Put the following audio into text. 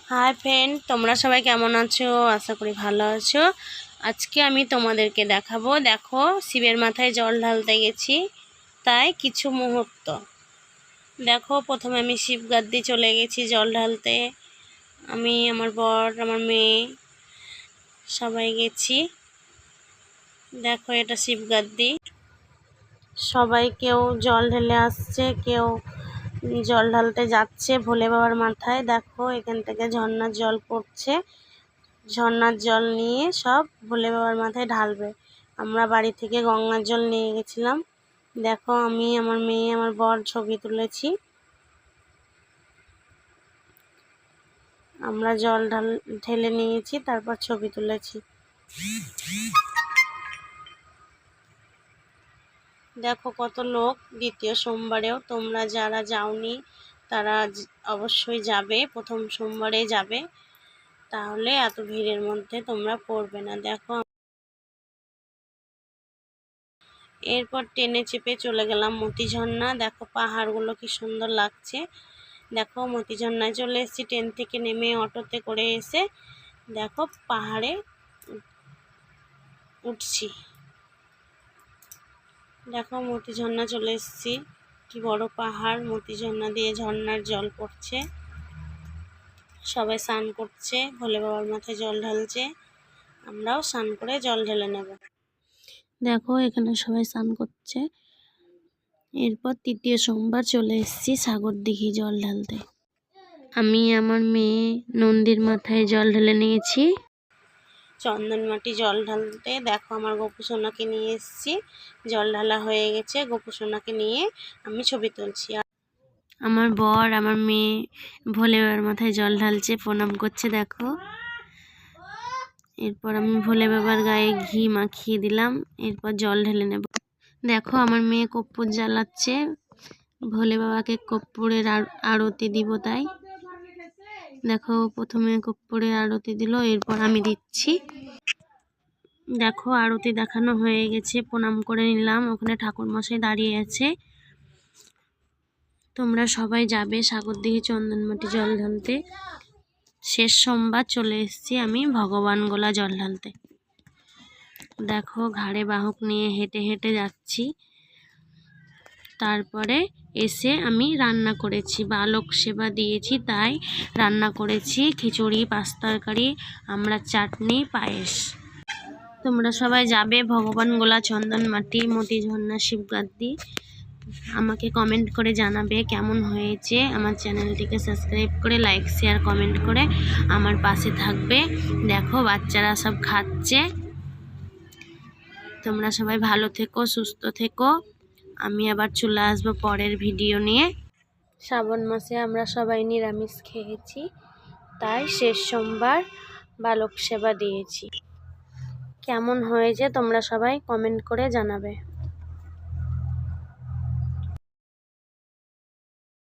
Hi friend, তোমরা সবাই কেমন আছো? আশা করি ভালো আছো। আজকে আমি তোমাদেরকে দেখাবো, দেখো শিবের মাথায় জল ঢালতে গেছি, তাই কিছু মুহূর্ত। দেখো প্রথমে আমি শিব গাদ্দি চলে গেছি জল ঢালতে। আমি, আমার বর, আমার মেয়ে সবাই গেছি। দেখো এটা শিব গাদ্দি। সবাই কেউ জল ঢেলে আসছে, কেউ জল ঢালতে যাচ্ছে ভোলে বাবার মাথায়। দেখো এখান থেকে ঝর্ণার জল পড়ছে, ঝর্ণার জল নিয়ে সব ভোলে বাবার মাথায় ঢালবে। আমরা বাড়ি থেকে গঙ্গার জল নিয়ে গেছিলাম। দেখো আমি, আমার মেয়ে, আমার বর ছবি তুলেছি। আমরা জল ঢেলে নিয়েছি, তারপর ছবি তুলেছি। দেখো কত লোক দ্বিতীয় সোমবারেও। তোমরা যারা যাওনি তারা অবশ্যই যাবে, প্রথম সোমবারে যাবে, তাহলে এত ভিড়ের মধ্যে তোমরা পড়বে না। দেখো এরপর ট্রেনে চেপে চলে গেলাম মতি ঝর্ণা। দেখো পাহাড়গুলো কি সুন্দর লাগছে। দেখো মতি ঝর্ণায় চলে এসেছি, ট্রেন থেকে নেমে অটোতে করে এসে দেখো পাহাড়ে উঠছি। দেখো মতি ঝর্ণা চলে এসেছি, কি বড় পাহাড়, মতি ঝর্ণা দিয়ে ঝর্ণার জল পড়ছে, সবাই স্নান করছে, ভোলে বাবার মাথায় জল ঢালছে। আমরাও স্নান করে জল ঢেলে নেব। দেখো এখানে সবাই স্নান করছে। এরপর তৃতীয় সোমবার চলে এসেছি সাগরদিঘি জল ঢালতে। আমি, আমার মেয়ে নন্দীর মাথায় জল ঢেলে নিয়েছি চন্দন মাটি জল ঢালতে। দেখো আমার গোপু সোনাকে নিয়ে এসেছি, জল ঢালা হয়ে গেছে, গোপু সোনাকে নিয়ে আমি ছবি তুলছি। আমার বর, আমার মেয়ে ভোলে বাবার মাথায় জল ঢালছে, প্রণাম করছে। দেখো এরপর আমি ভোলে বাবার গায়ে ঘি মাখিয়ে দিলাম, এরপর জল ঢেলে নেব। দেখো আমার মেয়ে কর্পূর জ্বালাচ্ছে, ভোলে বাবাকে কর্পূরের আরতি দিব তাই। দেখো প্রথমে কর্পূরের আরতি দিল, এরপর আমি দিচ্ছি। দেখো আরতি দেখানো হয়ে গেছে, প্রণাম করে নিলাম। ওখানে ঠাকুরমশাই দাঁড়িয়ে আছে। তোমরা সবাই যাবে সাগরদিঘি চন্দনমাটি জল ঢালতে। শেষ সোমবার চলে এসেছি আমি ভগবানগোলা জল ঢালতে। দেখো ঘাড়ে বাহক নিয়ে হেঁটে হেঁটে যাচ্ছি। তারপরে এসে আমি রান্না করেছি, বালক সেবা দিয়েছি, তাই রান্না করেছি খিচুড়ি, পাঁচ তরকারি, আমরা চাটনি, পায়েস। তোমরা সবাই যাবে ভগবানগোলা চন্দনমাটি মতি ঝর্ণা শিবগাদ্দি। আমাকে কমেন্ট করে জানাবে কেমন হয়েছে। আমার চ্যানেলটিকে সাবস্ক্রাইব করে লাইক শেয়ার কমেন্ট করে আমার পাশে থাকবে। দেখো বাচ্চারা সব খাচ্ছে। তোমরা সবাই ভালো থেকো, সুস্থ থেকো। আমি আবার চলে আসবো পরের ভিডিও নিয়ে। শ্রাবণ মাসে আমরা সবাই নিরামিষ খেয়েছি, তাই শেষ সোমবার বালক সেবা দিয়েছি। কেমন হয়েছে তোমরা সবাই কমেন্ট করে জানাবে।